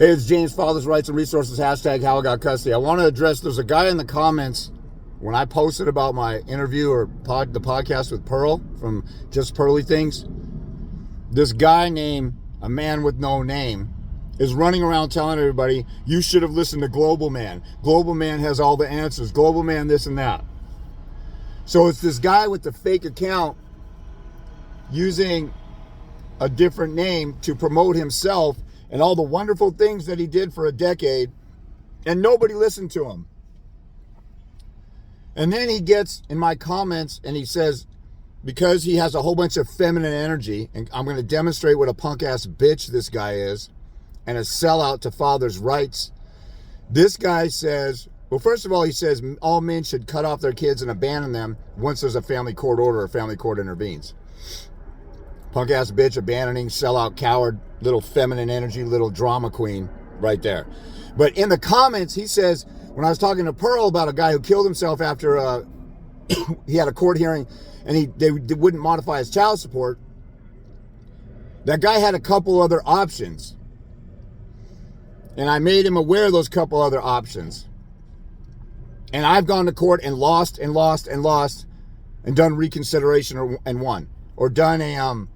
Hey, it's James, Father's Rights and Resources, hashtag how I got custody. I want to address, there's a guy in the comments when I posted about my interview or the podcast with Pearl from Just Pearly Things. This guy named a man with no name is running around telling everybody, you should have listened to GlobalMan. GlobalMan has all the answers. GlobalMan this and that. So it's this guy with the fake account using a different name to promote himself and all the wonderful things that he did for a decade, and nobody listened to him. And then he gets in my comments and he says, because he has a whole bunch of feminine energy, and I'm going to demonstrate what a punk-ass bitch this guy is, and a sellout to father's rights. This guy says, well, first of all, he says all men should cut off their kids and abandon them once there's a family court order or family court intervenes. Punk-ass bitch, abandoning, sellout, coward, little feminine energy, little drama queen right there. But in the comments, he says, when I was talking to Pearl about a guy who killed himself after he had a court hearing and they wouldn't modify his child support, that guy had a couple other options. And I made him aware of those couple other options. And I've gone to court and lost and lost and lost and done reconsideration and won. Or done a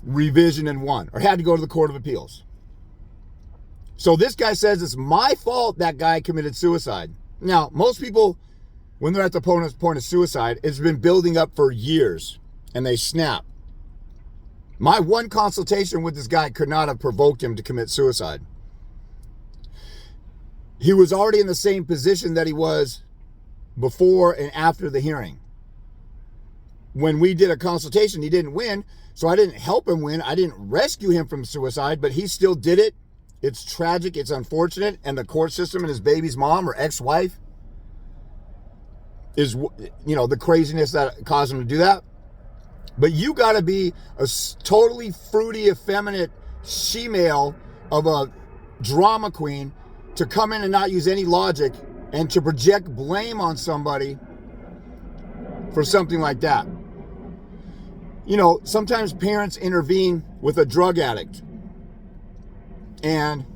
revision and won. Or had to go to the Court of Appeals. So this guy says it's my fault that guy committed suicide. Now, most people, when they're at the point of suicide, it's been building up for years. And they snap. My one consultation with this guy could not have provoked him to commit suicide. He was already in the same position that he was before and after the hearing. When we did a consultation, he didn't win, so I didn't help him win. I didn't rescue him from suicide, but he still did it. It's tragic, it's unfortunate, and the court system and his baby's mom or ex-wife is, the craziness that caused him to do that. But you got to be a totally fruity, effeminate she-male of a drama queen to come in and not use any logic and to project blame on somebody for something like that. Sometimes parents intervene with a drug addict and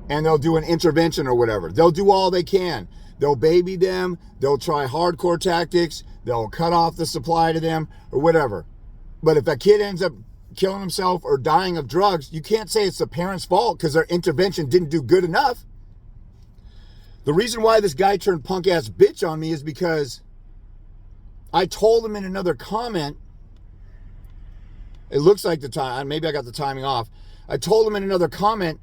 they'll do an intervention or whatever. They'll do all they can. They'll baby them. They'll try hardcore tactics. They'll cut off the supply to them or whatever. But if a kid ends up killing himself or dying of drugs, you can't say it's the parent's fault because their intervention didn't do good enough. The reason why this guy turned punk-ass bitch on me is because I told him in another comment, it looks like the time, maybe I got the timing off. I told him in another comment,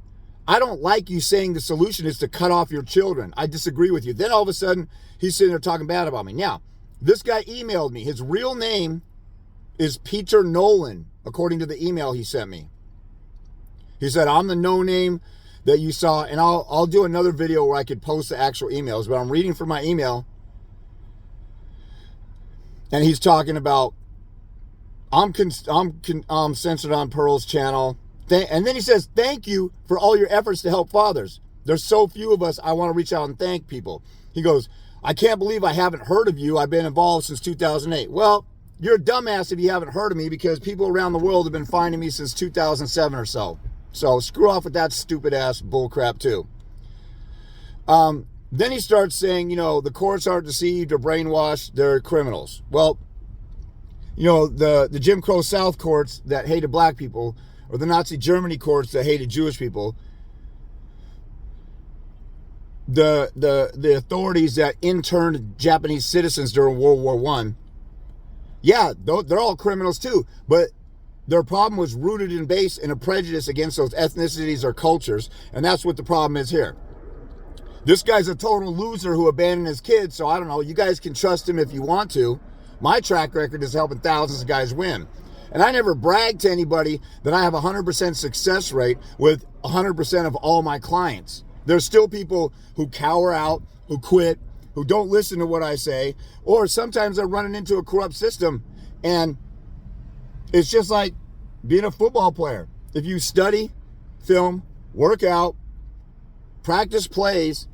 I don't like you saying the solution is to cut off your children. I disagree with you. Then all of a sudden, he's sitting there talking bad about me. Now, this guy emailed me. His real name is Peter Nolan, according to the email he sent me. He said, I'm the no name that you saw, and I'll do another video where I could post the actual emails, but I'm reading from my email, and he's talking about, I'm censored on Pearl's channel. And then he says, thank you for all your efforts to help fathers. There's so few of us. I want to reach out and thank people. He goes, I can't believe I haven't heard of you. I've been involved since 2008. Well, you're a dumbass if you haven't heard of me because people around the world have been finding me since 2007 or so. So screw off with that stupid ass bullcrap too. Then he starts saying, the courts aren't deceived or brainwashed. They're criminals. Well, the Jim Crow South courts that hated black people, or the Nazi Germany courts that hated Jewish people, the authorities that interned Japanese citizens during World War I, yeah, they're all criminals too, but their problem was rooted and based in a prejudice against those ethnicities or cultures, and that's what the problem is here. This guy's a total loser who abandoned his kids, so I don't know, you guys can trust him if you want to. My track record is helping thousands of guys win. And I never brag to anybody that I have a 100% success rate with 100% of all my clients. There's still people who cower out, who quit, who don't listen to what I say, or sometimes they're running into a corrupt system. And it's just like being a football player. If you study, film, work out, practice plays,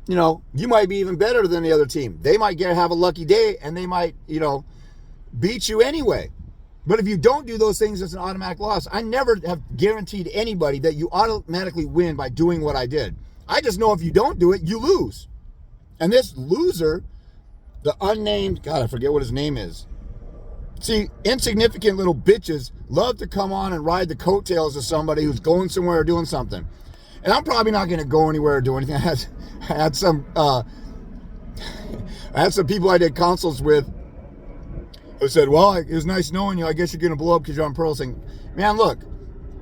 you might be even better than the other team. They might have a lucky day and they might, beat you anyway. But if you don't do those things, it's an automatic loss. I never have guaranteed anybody that you automatically win by doing what I did. I just know if you don't do it, you lose. And this loser, the unnamed, God, I forget what his name is. See, insignificant little bitches love to come on and ride the coattails of somebody who's going somewhere or doing something. And I'm probably not going to go anywhere or do anything. I had some people I did consults with who said, well, it was nice knowing you. I guess you're going to blow up because you're on Pearl's thing. Man, look,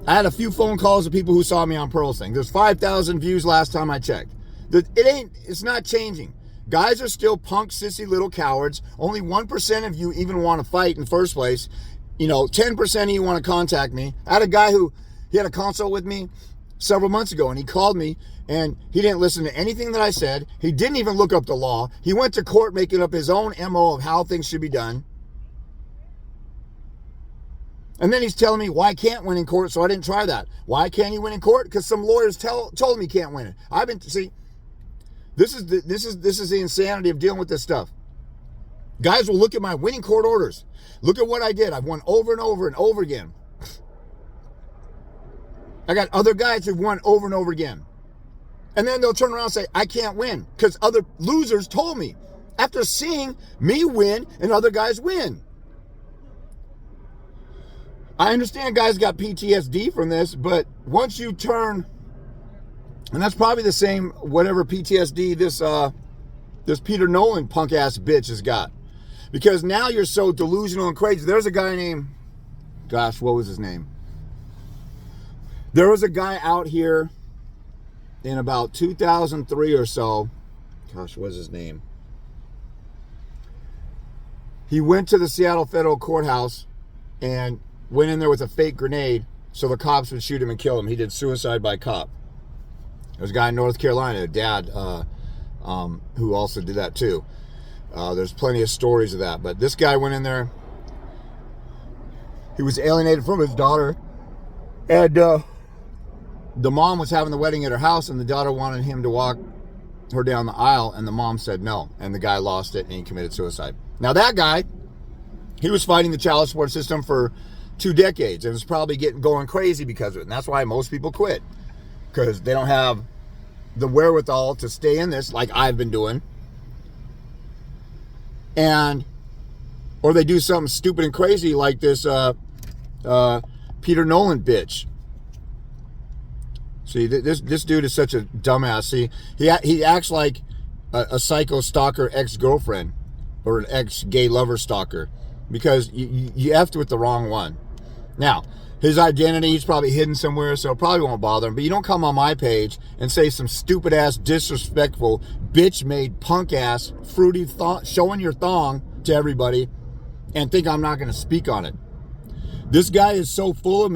I had a few phone calls of people who saw me on Pearl's thing. There's 5,000 views last time I checked. It's not changing. Guys are still punk, sissy little cowards. Only 1% of you even want to fight in the first place. 10% of you want to contact me. I had a guy he had a consult with me several months ago, and he called me, and he didn't listen to anything that I said. He didn't even look up the law. He went to court making up his own MO of how things should be done. And then he's telling me, well, I can't win in court, so I didn't try that. Why can't he win in court? Because some lawyers told him he can't win it. This is the insanity of dealing with this stuff. Guys will look at my winning court orders. Look at what I did. I've won over and over and over again. I got other guys who've won over and over again. And then they'll turn around and say, I can't win because other losers told me after seeing me win and other guys win. I understand guys got PTSD from this, but once you turn, and that's probably the same whatever PTSD this Peter Nolan punk ass bitch has got, because now you're so delusional and crazy. There's a guy named, gosh, what was his name? There was a guy out here in about 2003 or so. Gosh, what was his name? He went to the Seattle Federal Courthouse and went in there with a fake grenade so the cops would shoot him and kill him. He did suicide by cop. There's a guy in North Carolina, a dad, who also did that too. There's plenty of stories of that. But this guy went in there. He was alienated from his daughter. And the mom was having the wedding at her house, and the daughter wanted him to walk her down the aisle, and the mom said no. And the guy lost it, and he committed suicide. Now that guy, he was fighting the child support system for 2 decades and was probably going crazy because of it. And that's why most people quit, because they don't have the wherewithal to stay in this like I've been doing, or they do something stupid and crazy like this Peter Nolan bitch. See, this dude is such a dumbass. See, he acts like a psycho stalker ex-girlfriend or an ex-gay lover stalker, because you effed with the wrong one. Now, his identity, he's probably hidden somewhere, so it probably won't bother him. But you don't come on my page and say some stupid-ass, disrespectful, bitch-made, punk-ass, fruity, showing your thong to everybody and think I'm not going to speak on it. This guy is so full of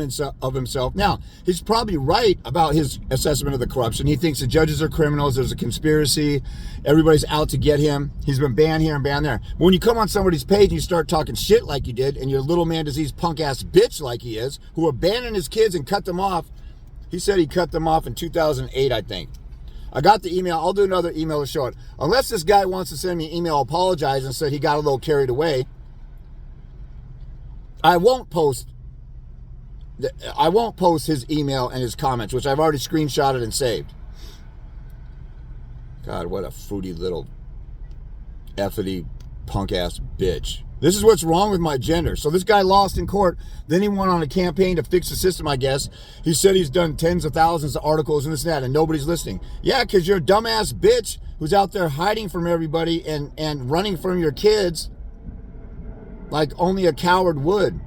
himself. Now, he's probably right about his assessment of the corruption. He thinks the judges are criminals. There's a conspiracy. Everybody's out to get him. He's been banned here and banned there. But when you come on somebody's page and you start talking shit like you did, and you're a little man disease punk-ass bitch like he is, who abandoned his kids and cut them off. He said he cut them off in 2008, I think. I got the email. I'll do another email to show it. Unless this guy wants to send me an email apologizing and said he got a little carried away, I won't post his email and his comments, which I've already screenshotted and saved. God, what a fruity little effity punk-ass bitch. This is what's wrong with my gender. So this guy lost in court. Then he went on a campaign to fix the system, I guess. He said he's done tens of thousands of articles and this and that, and nobody's listening. Yeah, because you're a dumbass bitch who's out there hiding from everybody and running from your kids like only a coward would.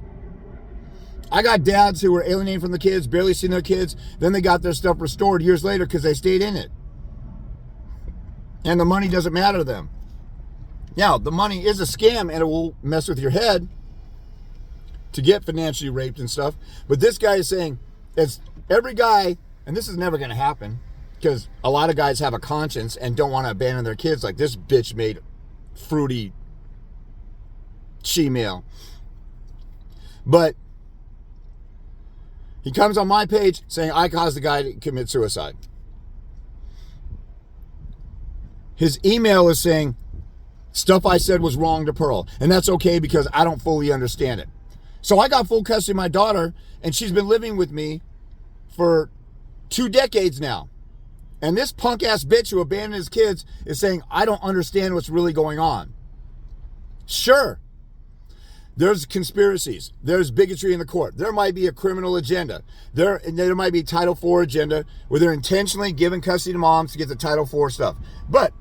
I got dads who were alienated from the kids, barely seen their kids. Then they got their stuff restored years later because they stayed in it. And the money doesn't matter to them. Now, the money is a scam and it will mess with your head to get financially raped and stuff. But this guy is saying, it's every guy, and this is never going to happen because a lot of guys have a conscience and don't want to abandon their kids like this bitch made fruity she-male. But he comes on my page saying I caused the guy to commit suicide. His email is saying stuff I said was wrong to Pearl. And that's okay because I don't fully understand it. So I got full custody of my daughter, and she's been living with me for 2 decades now. And this punk ass bitch who abandoned his kids is saying, I don't understand what's really going on. Sure, there's conspiracies. There's bigotry in the court. There might be a criminal agenda. There might be Title IV agenda where they're intentionally giving custody to moms to get the Title IV stuff. But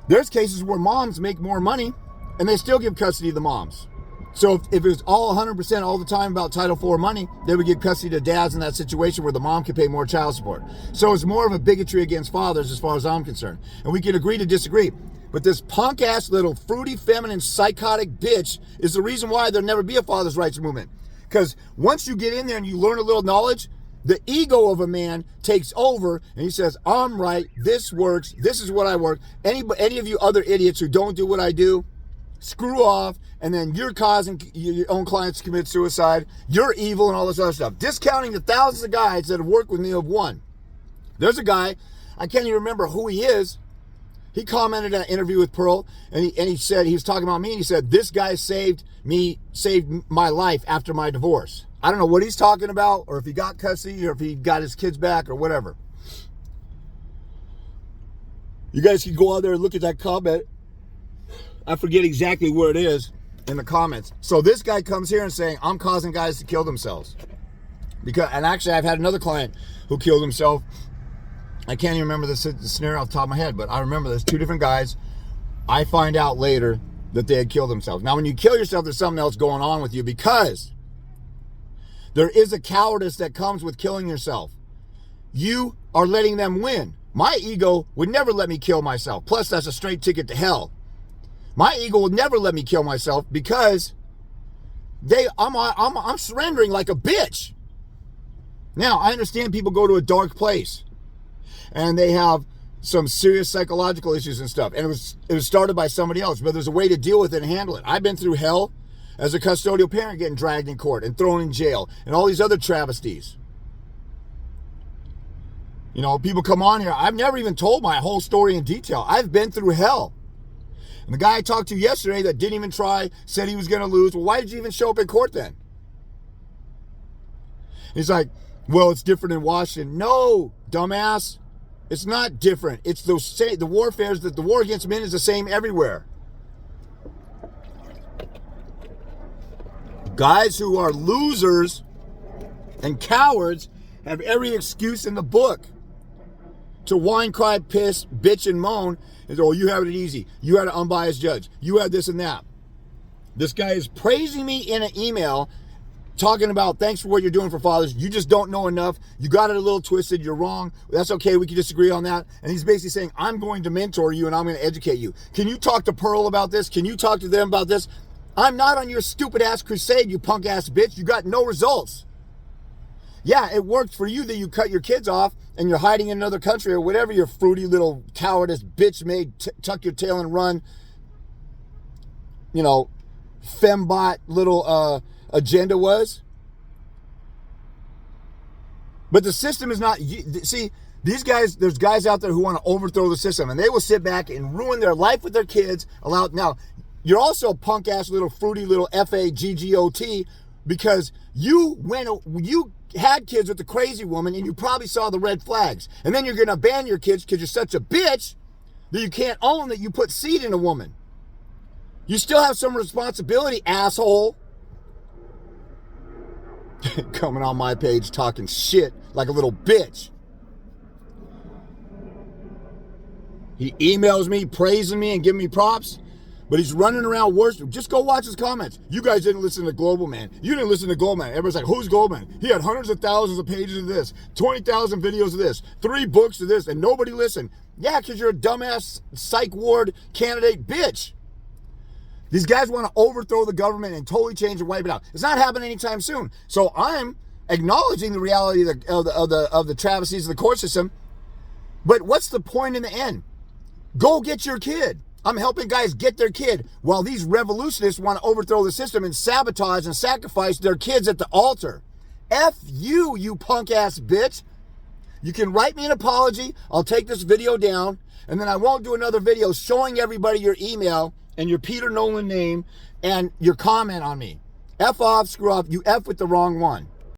there's cases where moms make more money and they still give custody to the moms. So if it was all 100% all the time about Title IV money, they would give custody to dads in that situation where the mom could pay more child support. So it's more of a bigotry against fathers as far as I'm concerned. And we can agree to disagree. But this punk-ass little fruity, feminine, psychotic bitch is the reason why there'll never be a father's rights movement. Because once you get in there and you learn a little knowledge, the ego of a man takes over and he says, I'm right, this works, this is what I work. Any of you other idiots who don't do what I do, screw off, and then you're causing your own clients to commit suicide. You're evil and all this other stuff. Discounting the thousands of guys that have worked with me of one. There's a guy, I can't even remember who he is. He commented on an interview with Pearl, and he said, he was talking about me, and he said, this guy saved my life after my divorce. I don't know what he's talking about, or if he got custody, or if he got his kids back, or whatever. You guys can go out there and look at that comment. I forget exactly where it is in the comments. So this guy comes here and saying, I'm causing guys to kill themselves. And actually, I've had another client who killed himself. I can't even remember the scenario off the top of my head, but I remember there's 2 different guys. I find out later that they had killed themselves. Now, when you kill yourself, there's something else going on with you, because there is a cowardice that comes with killing yourself. You are letting them win. My ego would never let me kill myself. Plus, that's a straight ticket to hell. My ego would never let me kill myself because I'm surrendering like a bitch. Now, I understand people go to a dark place and they have some serious psychological issues and stuff. And it was started by somebody else, but there's a way to deal with it and handle it. I've been through hell as a custodial parent, getting dragged in court and thrown in jail and all these other travesties. You know, people come on here. I've never even told my whole story in detail. I've been through hell. And the guy I talked to yesterday that didn't even try, said he was going to lose. Well, why did you even show up in court then? He's like, well, it's different in Washington. No, dumbass. It's not different. It's the warfare, that the war against men is the same everywhere. Guys who are losers and cowards have every excuse in the book to whine, cry, piss, bitch, and moan. And oh, you have it easy. You had an unbiased judge. You had this and that. This guy is praising me in an email, talking about thanks for what you're doing for fathers. You just don't know enough. You got it a little twisted. You're wrong. That's okay. We can disagree on that. And he's basically saying, I'm going to mentor you and I'm going to educate you. Can you talk to Pearl about this? Can you talk to them about this? I'm not on your stupid ass crusade, you punk ass bitch. You got no results. Yeah, it worked for you that you cut your kids off and you're hiding in another country or whatever your fruity little cowardice bitch made tuck your tail and run, you know, fembot little agenda was. But the system is not, see, these guys, there's guys out there who want to overthrow the system and they will sit back and ruin their life with their kids. Now, you're also a punk ass little fruity little FAGGOT because you had kids with the crazy woman and you probably saw the red flags. And then you're going to ban your kids because you're such a bitch that you can't own that you put seed in a woman. You still have some responsibility, asshole. Coming on my page talking shit like a little bitch. He emails me, praising me and giving me props. But he's running around worse. Just go watch his comments. You guys didn't listen to GlobalMan. You didn't listen to GlobalMan. Everybody's like, who's GlobalMan? He had hundreds of thousands of pages of this, 20,000 videos of this, 3 books of this, and nobody listened. Yeah, because you're a dumbass psych ward candidate bitch. These guys want to overthrow the government and totally change and wipe it out. It's not happening anytime soon. So I'm acknowledging the reality of the travesties of the court system. But what's the point in the end? Go get your kid. I'm helping guys get their kid while these revolutionists want to overthrow the system and sabotage and sacrifice their kids at the altar. F you, you punk ass bitch. You can write me an apology. I'll take this video down and then I won't do another video showing everybody your email and your Peter Nolan name and your comment on me. F off, screw off. You F with the wrong one.